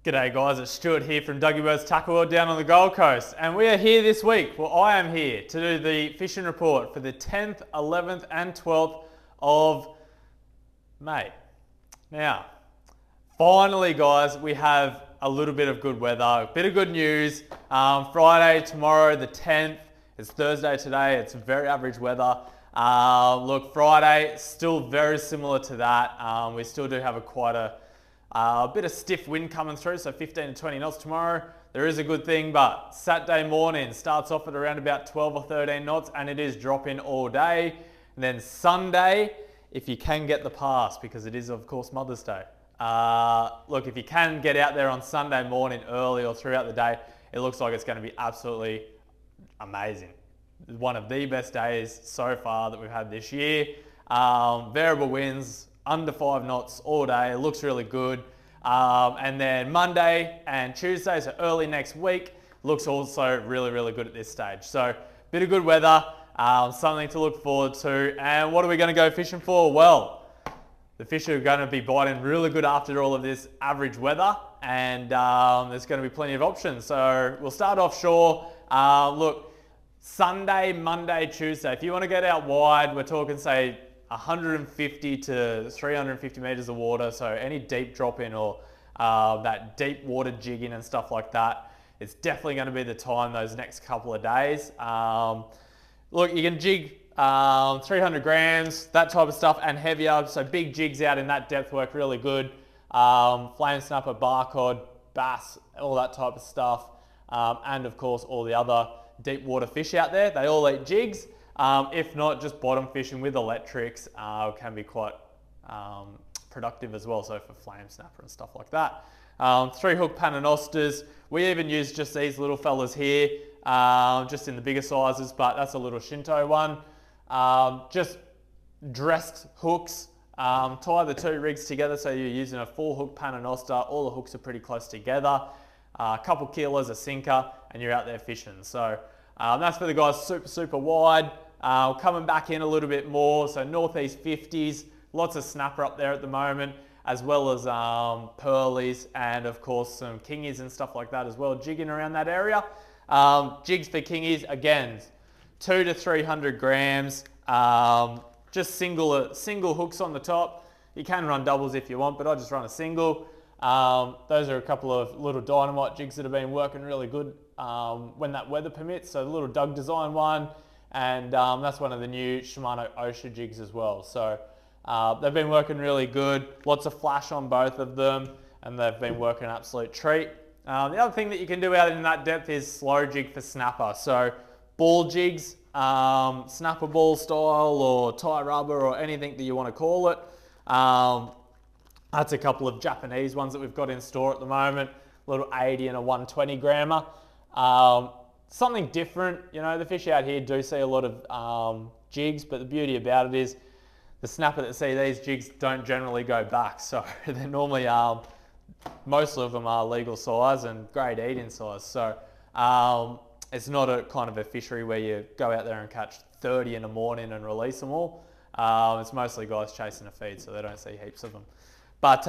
G'day guys, it's Stuart here from Dougie Bird's Tackle World down on the Gold Coast, and we are here this week, well I am here to do the fishing report for the 10th, 11th and 12th of May. Now, finally guys, we have a little bit of good weather, a bit of good news. Friday, tomorrow the 10th, it's Thursday today, it's very average weather. Look, Friday, still very similar to that. We still do have quite a bit of stiff wind coming through, so 15 to 20 knots tomorrow. There is a good thing, but Saturday morning starts off at around about 12 or 13 knots and it is dropping all day. And then Sunday, if you can get the pass, because it is of course Mother's Day. Look, if you can get out there on Sunday morning early or throughout the day, it looks like it's going to be absolutely amazing. One of the best days so far that we've had this year. Variable winds, under 5 knots all day, it looks really good. And then Monday and Tuesday, so early next week, looks also really, really good at this stage. So, bit of good weather, something to look forward to. And what are we going to go fishing for? Well, the fish are going to be biting really good after all of this average weather, and there's going to be plenty of options. So, we'll start offshore. Look, Sunday, Monday, Tuesday, if you want to get out wide, we're talking, say, 150 to 350 meters of water, so any deep drop in or that deep water jigging and stuff like that, it's definitely going to be the time those next couple of days. Look, you can jig 300 grams, that type of stuff, and heavier, so big jigs out in that depth work really good. Flame snapper, barcod, bass, all that type of stuff, and of course all the other deep water fish out there, they all eat jigs. If not, just bottom fishing with electrics can be quite productive as well, so for flame snapper and stuff like that. 3-hook pananosters, we even use just these little fellas here, just in the bigger sizes, but that's a little Shinto one. Just dressed hooks, tie the 2 rigs together so you're using a 4-hook pananoster, all the hooks are pretty close together, a couple kilos a sinker, and you're out there fishing. So that's for the guys super wide. Coming back in a little bit more, so northeast 50s, lots of snapper up there at the moment, as well as pearlies and of course some kingies and stuff like that as well, jigging around that area. Jigs for kingies, again, 200 to 300 grams, just single hooks on the top. You can run doubles if you want, but I just run a single. Those are a couple of little dynamite jigs that have been working really good when that weather permits, so the little Doug design one, and that's one of the new Shimano Osha jigs as well. So they've been working really good, lots of flash on both of them, and they've been working an absolute treat. The other thing that you can do out in that depth is slow jig for snapper. So ball jigs, snapper ball style or tie rubber or anything that you want to call it. That's a couple of Japanese ones that we've got in store at the moment, a little 80 and a 120 grammer. Something different, you know, the fish out here do see a lot of jigs, but the beauty about it is the snapper that see these jigs don't generally go back, so they're normally, most of them are legal size and grade eating size, so it's not a kind of a fishery where you go out there and catch 30 in the morning and release them all. It's mostly guys chasing a feed, so they don't see heaps of them. But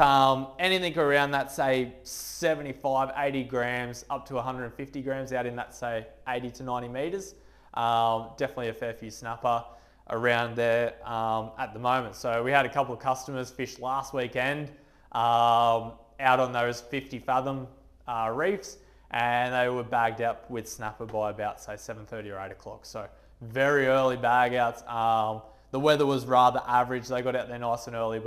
anything around that, say 75, 80 grams up to 150 grams out in that, say 80 to 90 meters. Definitely a fair few snapper around there at the moment. So we had a couple of customers fish last weekend out on those 50 fathom reefs, and they were bagged up with snapper by about say 7:30 or 8 o'clock. So very early bag outs. The weather was rather average. They got out there nice and early,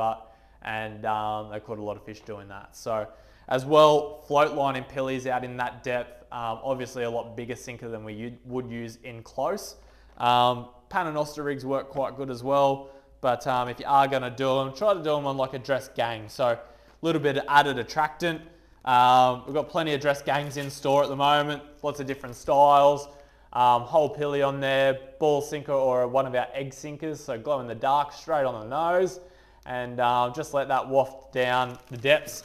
and they caught a lot of fish doing that. So as well, float line and pillies out in that depth, obviously a lot bigger sinker than we would use in close. Pananoster rigs work quite good as well, but if you are going to do them, try to do them on like a dress gang. So a little bit of added attractant. We've got plenty of dress gangs in store at the moment, lots of different styles. Whole pilly on there, ball sinker or one of our egg sinkers, so glow in the dark straight on the nose, and just let that waft down the depths.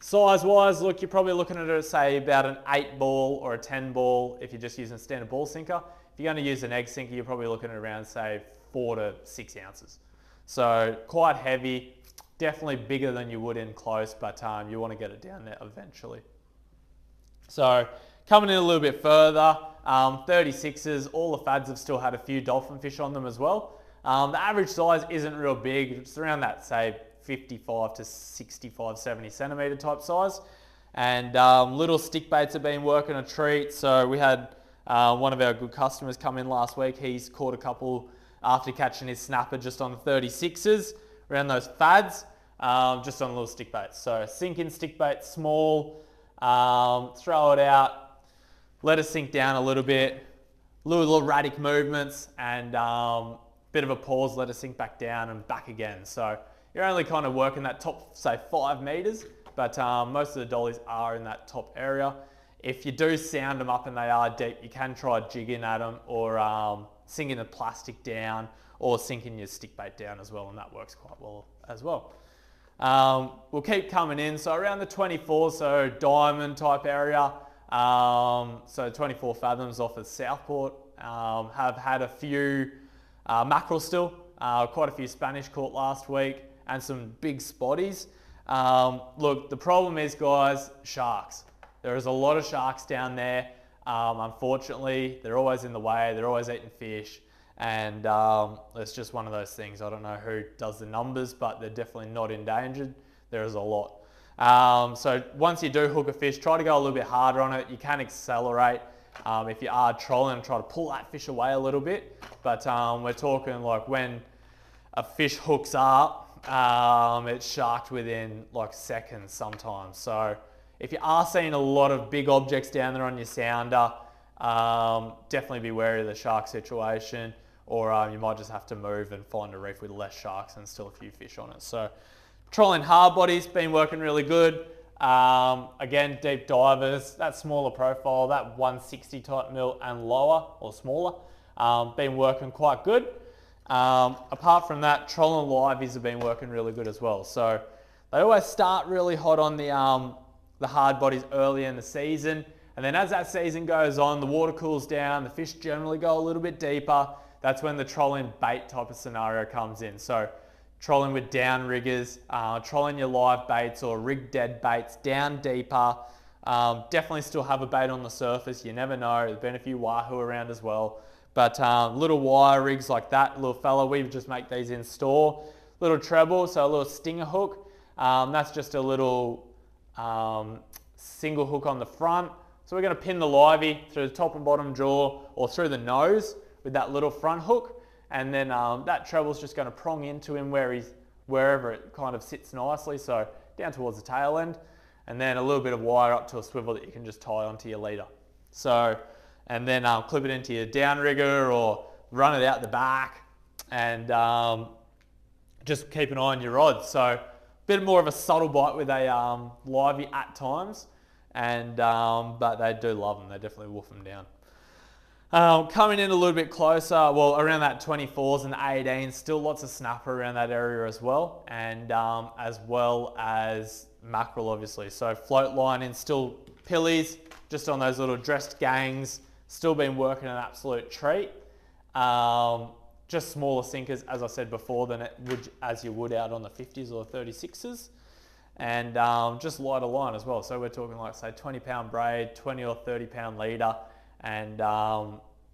Size wise, look, you're probably looking at it, say about an 8 ball or a 10 ball if you're just using a standard ball sinker. If you're going to use an egg sinker, you're probably looking at around say 4 to 6 ounces. So quite heavy, definitely bigger than you would in close, but you want to get it down there eventually. So coming in a little bit further, 36s, all the fads have still had a few dolphin fish on them as well. The average size isn't real big, it's around that, say, 55 to 65, 70 centimetre type size. And little stick baits have been working a treat. So we had one of our good customers come in last week. He's caught a couple after catching his snapper just on the 36s, around those fads, just on little stick baits. So sink in stick bait, small, throw it out, let it sink down a little bit, little erratic movements, and bit of a pause, let it sink back down and back again. So you're only kind of working that top, say, 5 meters, but most of the dollies are in that top area. If you do sound them up and they are deep, you can try jigging at them, or sinking the plastic down, or sinking your stick bait down as well, and that works quite well as well. We'll keep coming in, so around the 24, so diamond type area, so 24 fathoms off of Southport, have had a few mackerel still, quite a few Spanish caught last week, and some big spotties. Look, the problem is, guys, sharks. There is a lot of sharks down there. Unfortunately, they're always in the way, they're always eating fish, and it's just one of those things. I don't know who does the numbers, but they're definitely not endangered. There is a lot. So once you do hook a fish, try to go a little bit harder on it. You can accelerate if you are trolling, try to pull that fish away a little bit. But we're talking like when a fish hooks up, it's sharked within like seconds sometimes. So if you are seeing a lot of big objects down there on your sounder, definitely be wary of the shark situation, or you might just have to move and find a reef with less sharks and still a few fish on it. So trolling hard bodies, been working really good. Again, deep divers, that smaller profile, that 160 type mil and lower or smaller, been working quite good. Apart from that, trolling liveys have been working really good as well. So they always start really hot on the hard bodies early in the season, and then as that season goes on, the water cools down, the fish generally go a little bit deeper. That's when the trolling bait type of scenario comes in. So trolling with down riggers, trolling your live baits or rig dead baits down deeper. Definitely still have a bait on the surface, you never know. There's been a few wahoo around as well. But little wire rigs like that, little fella, we just make these in store. Little treble, so a little stinger hook. That's just a little single hook on the front. So we're going to pin the livey through the top and bottom jaw or through the nose with that little front hook, and then that treble's just going to prong into him wherever it kind of sits nicely, so down towards the tail end, and then a little bit of wire up to a swivel that you can just tie onto your leader. So, and then clip it into your downrigger or run it out the back, and just keep an eye on your rods. So a bit more of a subtle bite with a livey at times, and but they do love them. They definitely wolf them down. Coming in a little bit closer, well, around that 24s and 18s, still lots of snapper around that area as well, and as well as mackerel, obviously. So float line in, still pillies, just on those little dressed gangs, still been working an absolute treat. Just smaller sinkers, as I said before, than as you would out on the 50s or 36s. And just lighter line as well. So we're talking like, say, 20-pound braid, 20 or 30-pound leader, and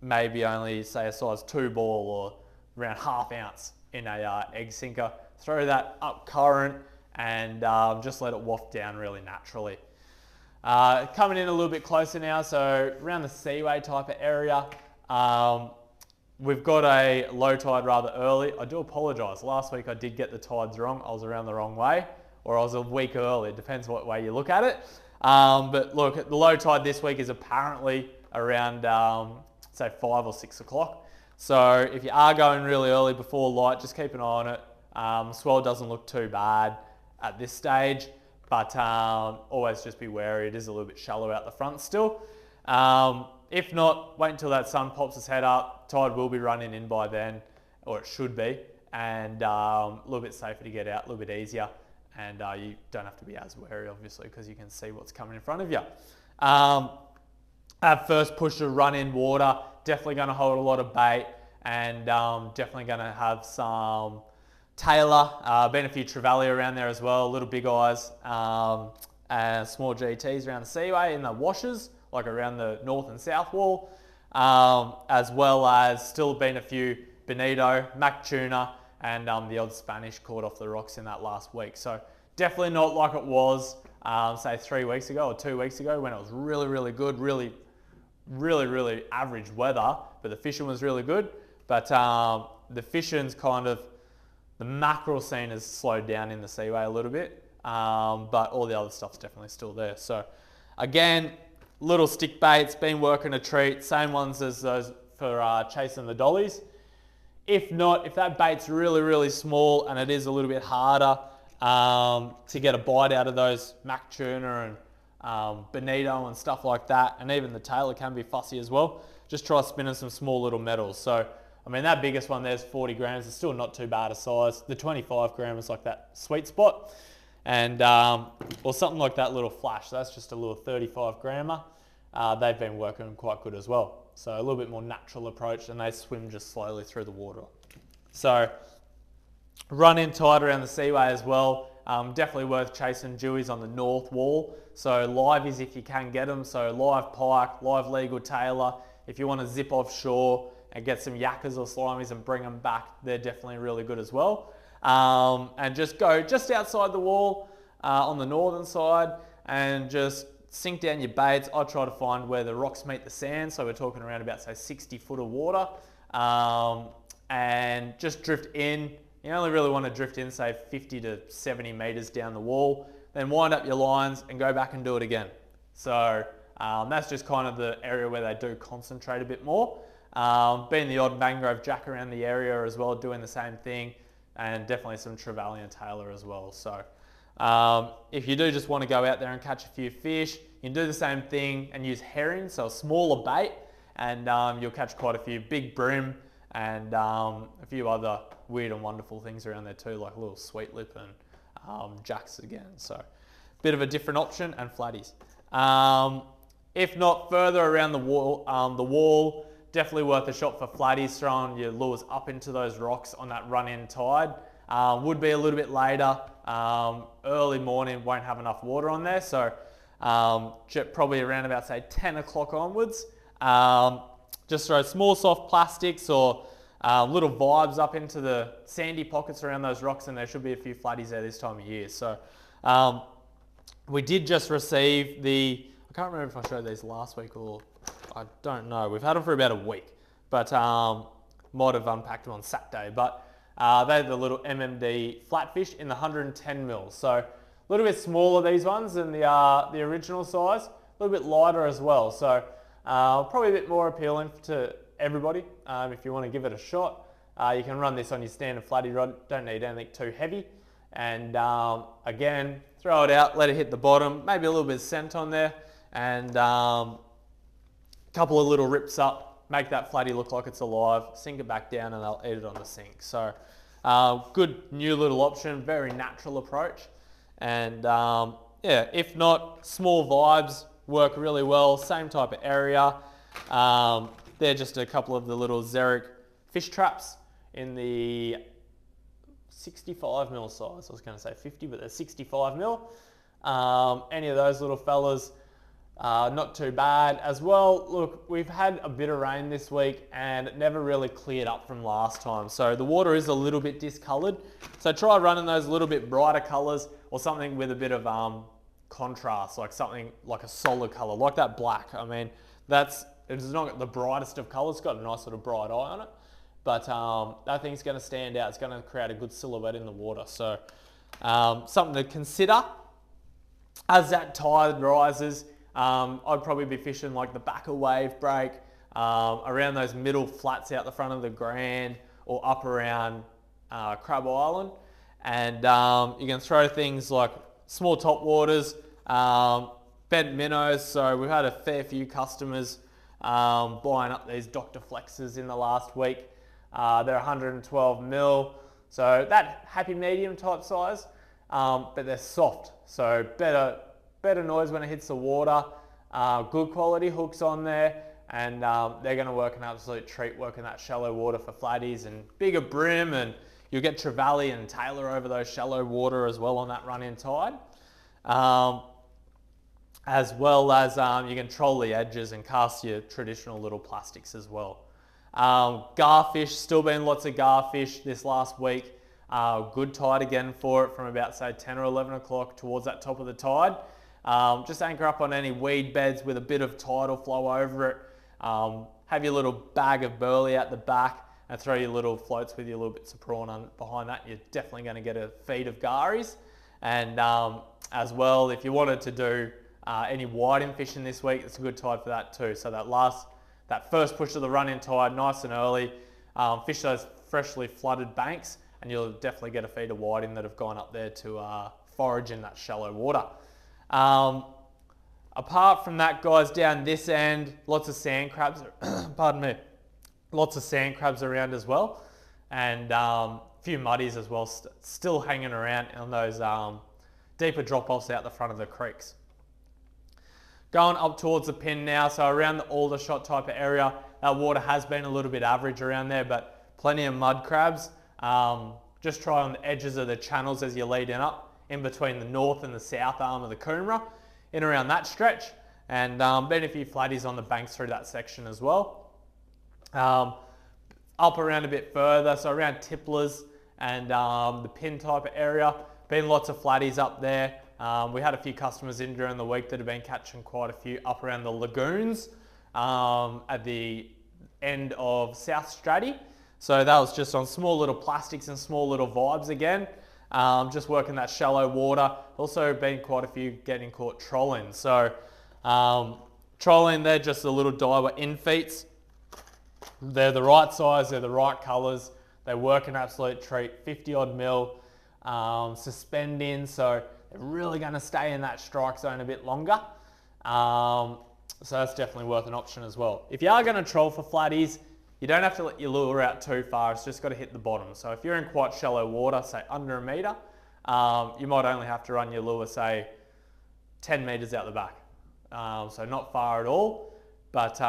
maybe only, say, a size 2 ball or around ½ ounce in a egg sinker. Throw that up current and just let it waft down really naturally. Coming in a little bit closer now, so around the Seaway type of area, we've got a low tide rather early. I do apologise. Last week I did get the tides wrong. I was around the wrong way, or I was a week early. It depends what way you look at it. But look, the low tide this week is apparently around, say, 5 or 6 o'clock. So if you are going really early before light, just keep an eye on it. Swell doesn't look too bad at this stage, but always just be wary. It is a little bit shallow out the front still. If not, wait until that sun pops its head up. Tide will be running in by then, or it should be, and a little bit safer to get out, a little bit easier, and you don't have to be as wary, obviously, because you can see what's coming in front of you. At first push to run in water, definitely going to hold a lot of bait, and definitely going to have some tailor, been a few trevally around there as well, little big eyes, small GTs around the Seaway in the washes, like around the north and south wall, as well as still been a few bonito, mac tuna, and the odd Spanish caught off the rocks in that last week. So definitely not like it was, say 3 weeks ago or 2 weeks ago when it was really, really good, really average weather, but the fishing was really good. But the fishing's kind of, the mackerel scene has slowed down in the Seaway a little bit, but all the other stuff's definitely still there. So again, little stick baits, been working a treat, same ones as those for chasing the dollies. If not, if that bait's really small and it is a little bit harder to get a bite out of those mac tuna and bonito and stuff like that, and even the tailor can be fussy as well, just try spinning some small little metals. So I mean, that biggest one there's 40 grams, it's still not too bad a size. The 25 gram is like that sweet spot, and or something like that little flash, so that's just a little 35 grammer. They've been working quite good as well, so a little bit more natural approach, and they swim just slowly through the water. So run in tight around the Seaway as well. Definitely worth chasing dewies on the north wall, so liveys if you can get them, so live pike, live legal tailor. If you want to zip offshore and get some yakkers or slimies and bring them back, they're definitely really good as well. And just go just outside the wall on the northern side and just sink down your baits. I try to find where the rocks meet the sand, so we're talking around about say 60 foot of water, and just drift in. You only really want to drift in say 50 to 70 meters down the wall, then wind up your lines and go back and do it again. So that's just kind of the area where they do concentrate a bit more. Being the odd mangrove jack around the area as well, doing the same thing, and definitely some trevally and tailor as well. So if you do just want to go out there and catch a few fish, you can do the same thing and use herring, so a smaller bait, and you'll catch quite a few big brim and a few other weird and wonderful things around there too, like a little sweet lip and jacks again. So bit of a different option, and flatties. If not, further around the wall, definitely worth a shot for flatties, throwing your lures up into those rocks on that run-in tide. Would be a little bit later, early morning, won't have enough water on there, so probably around about say 10 o'clock onwards. Just throw small soft plastics or little vibes up into the sandy pockets around those rocks, and there should be a few flatties there this time of year. So we did just receive I can't remember if I showed these last week or I don't know. We've had them for about a week, but might have unpacked them on Saturday. But they're the little MMD flatfish in the 110 mils. So a little bit smaller, these ones, than the original size. A little bit lighter as well. So probably a bit more appealing to everybody if you want to give it a shot. You can run this on your standard flatty rod. Don't need anything too heavy. And again, throw it out, let it hit the bottom. Maybe a little bit of scent on there, and couple of little rips up, make that flatty look like it's alive, sink it back down, and they'll eat it on the sink. So good new little option, very natural approach. And yeah, if not, small vibes work really well, same type of area. They're just a couple of the little xeric fish traps in the 65 mil size. I was going to say 50, but they're 65 mil. Any of those little fellas, not too bad as well. Look, we've had a bit of rain this week and it never really cleared up from last time. So the water is a little bit discoloured. So try running those little bit brighter colours or something with a bit of contrast, like something like a solid colour, like that black. I mean, it's not the brightest of colours, it's got a nice sort of bright eye on it. But that thing's going to stand out. It's going to create a good silhouette in the water. So something to consider. As that tide rises, I'd probably be fishing like the back of wave break, around those middle flats out the front of the Grand, or up around Crab Island. And you can throw things like small top waters, bent minnows. So we've had a fair few customers buying up these Dr. Flexes in the last week. They're 112 mil, so that happy medium type size, but they're soft, so better noise when it hits the water, good quality hooks on there, and they're going to work an absolute treat working that shallow water for flatties and bigger brim, and you'll get trevally and tailor over those shallow water as well on that run-in tide. as well as you can troll the edges and cast your traditional little plastics as well. Garfish, still been lots of garfish this last week. Good tide again for it from about say 10 or 11 o'clock towards that top of the tide. Just anchor up on any weed beds with a bit of tidal flow over it. Have your little bag of burley at the back and throw your little floats with your little bits of prawn behind that. You're definitely going to get a feed of garies. And as well, if you wanted to do any whiting fishing this week, it's a good tide for that too. So that first push of the run-in tide, nice and early, fish those freshly flooded banks, and you'll definitely get a feed of whiting that have gone up there to forage in that shallow water. Apart from that, guys, down this end, lots of sand crabs, pardon me, lots of sand crabs around as well, and a few muddies as well, still hanging around on those deeper drop-offs out the front of the creeks. Going up towards the pin now, so around the Aldershot type of area, that water has been a little bit average around there, but plenty of mud crabs. Just try on the edges of the channels as you're leading up, in between the north and the south arm of the Coomera, in around that stretch, and been a few flatties on the banks through that section as well. Up around a bit further, so around Tipplers and the pin type of area, been lots of flatties up there. We had a few customers in during the week that have been catching quite a few up around the lagoons at the end of South Stratty. So that was just on small little plastics and small little vibes again. Just working that shallow water. Also been quite a few getting caught trolling. So trolling, they're just the little diver in feets. They're the right size, they're the right colours. They work an absolute treat, 50 odd mil, suspending. So they're really going to stay in that strike zone a bit longer. So that's definitely worth an option as well. If you are going to troll for flatties, you don't have to let your lure out too far. It's just got to hit the bottom. So if you're in quite shallow water, say under a metre, you might only have to run your lure, say 10 metres out the back. So not far at all, but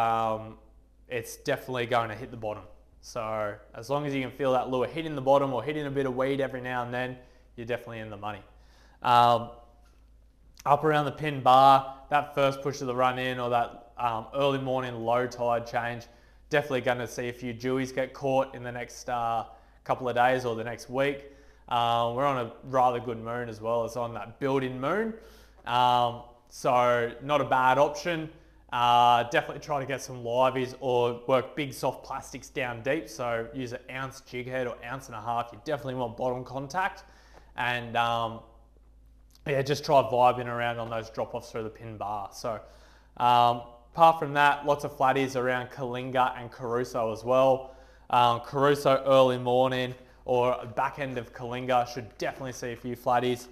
it's definitely going to hit the bottom. So as long as you can feel that lure hitting the bottom or hitting a bit of weed every now and then, you're definitely in the money. Up around the pin bar, that first push of the run in or that early morning low tide change, definitely going to see a few dewies get caught in the next couple of days or the next week. We're on a rather good moon as well. It's on that built-in moon. So not a bad option. Definitely try to get some liveys or work big soft plastics down deep. So use an ounce jig head or ounce and a half. You definitely want bottom contact. And yeah, just try vibing around on those drop-offs through the pin bar. So apart from that, lots of flatties around Kalinga and Caruso as well. Caruso early morning or back end of Kalinga should definitely see a few flatties.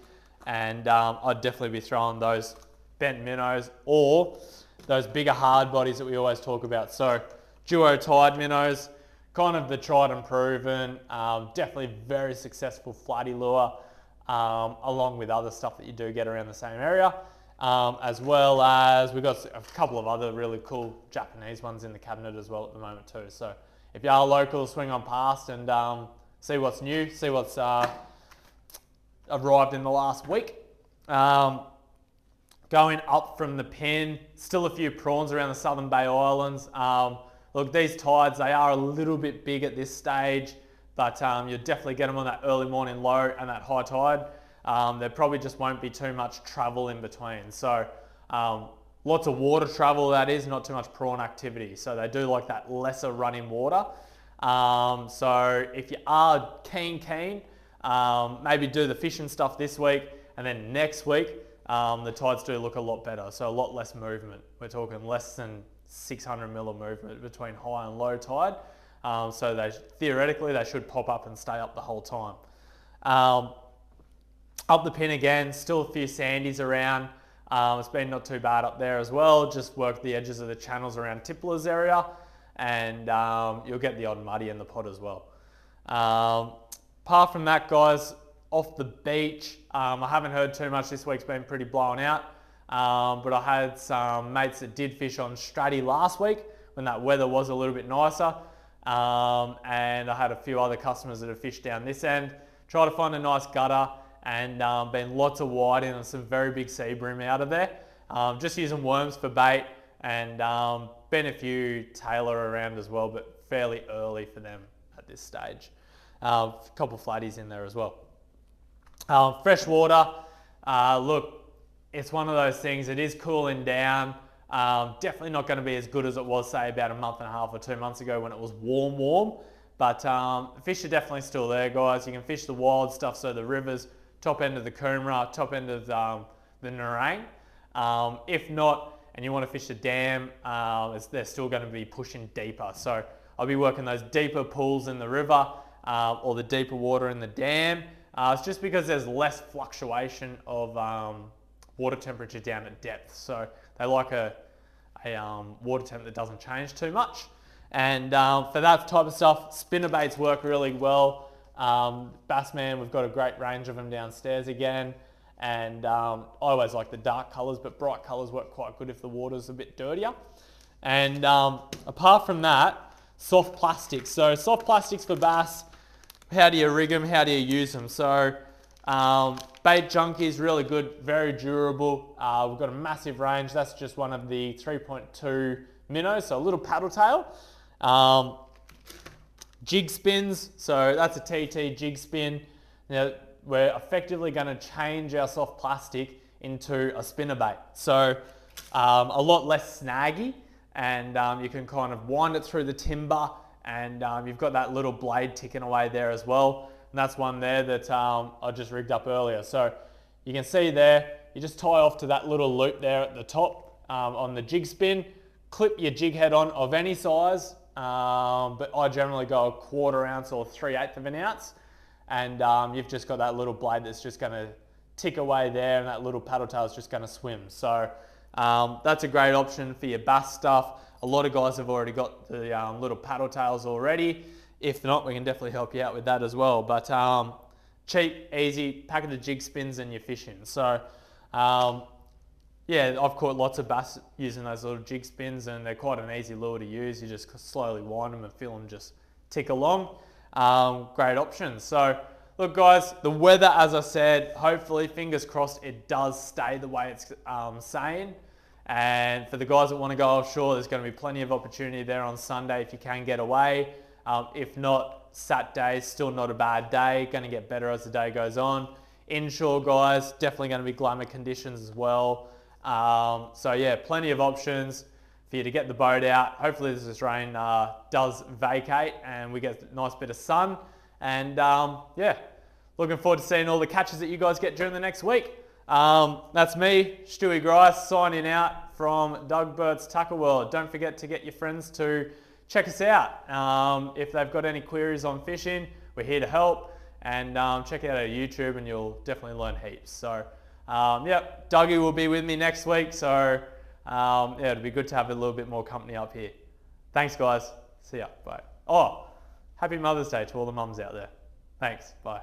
And I'd definitely be throwing those bent minnows or those bigger hard bodies that we always talk about. So duo tide minnows, kind of the tried and proven, definitely very successful flatty lure, along with other stuff that you do get around the same area. As well as we've got a couple of other really cool Japanese ones in the cabinet as well at the moment too. So if you are local, swing on past and see what's new, see what's arrived in the last week. Going up from the pin, still a few prawns around the Southern Bay Islands. Look, these tides, they are a little bit big at this stage, but you'll definitely get them on that early morning low and that high tide. There probably just won't be too much travel in between. So lots of water travel, that is, not too much prawn activity. So they do like that lesser running water. So if you are keen, maybe do the fishing stuff this week, and then next week, the tides do look a lot better. So a lot less movement. We're talking less than 600 mil of movement between high and low tide. So theoretically, they should pop up and stay up the whole time. Up the pin again, still a few sandies around. It's been not too bad up there as well. Just work the edges of the channels around Tipplers area, and you'll get the odd muddy in the pot as well. Apart from that, guys, off the beach, I haven't heard too much. This week's been pretty blown out, but I had some mates that did fish on Stratty last week when that weather was a little bit nicer, and I had a few other customers that have fished down this end. Try to find a nice gutter, and been lots of whiting and some very big sea bream out of there. Just using worms for bait, and been a few tailor around as well, but fairly early for them at this stage. A couple flatties in there as well. Freshwater, look, it's one of those things, it is cooling down. Definitely not going to be as good as it was, say, about a month and a half or 2 months ago when it was warm. But the fish are definitely still there, guys. You can fish the wild stuff, so the rivers, top end of the Coomera, top end of the Nerang. If not, and you want to fish the dam, they're still going to be pushing deeper. So I'll be working those deeper pools in the river or the deeper water in the dam. It's just because there's less fluctuation of water temperature down at depth. So they like a water temp that doesn't change too much. And for that type of stuff, spinnerbaits work really well. Bassman, we've got a great range of them downstairs again. And I always like the dark colours, but bright colours work quite good if the water's a bit dirtier. And apart from that, soft plastics. So soft plastics for bass, how do you rig them, how do you use them? So bait junkies, really good, very durable. We've got a massive range. That's just one of the 3.2 minnows, so a little paddle tail. Jig spins, so that's a TT jig spin. Now, we're effectively going to change our soft plastic into a spinnerbait. So a lot less snaggy, and you can kind of wind it through the timber, and you've got that little blade ticking away there as well. And that's one there that I just rigged up earlier. So you can see there, you just tie off to that little loop there at the top on the jig spin, clip your jig head on of any size, but I generally go 1/4 ounce or 3/8 of an ounce. And you've just got that little blade that's just going to tick away there, and that little paddle tail is just going to swim. So that's a great option for your bass stuff. A lot of guys have already got the little paddle tails already. If not, we can definitely help you out with that as well. But cheap, easy, packet of jig spins and you're fishing. So yeah, I've caught lots of bass using those little jig spins, and they're quite an easy lure to use. You just slowly wind them and feel them just tick along. Great options. So look, guys, the weather, as I said, hopefully, fingers crossed, it does stay the way it's saying. And for the guys that want to go offshore, there's going to be plenty of opportunity there on Sunday if you can get away. If not, Saturday's still not a bad day. Going to get better as the day goes on. Inshore, guys, definitely going to be glamour conditions as well. So yeah, plenty of options for you to get the boat out. Hopefully this rain does vacate and we get a nice bit of sun. And yeah, looking forward to seeing all the catches that you guys get during the next week. That's me, Stewie Grice, signing out from Doug Burt's Tackle World. Don't forget to get your friends to check us out. If they've got any queries on fishing, we're here to help. And check out our YouTube and you'll definitely learn heaps. So yep, Dougie will be with me next week. So yeah, it'll be good to have a little bit more company up here. Thanks, guys. See ya. Bye. Oh, happy Mother's Day to all the mums out there. Thanks. Bye.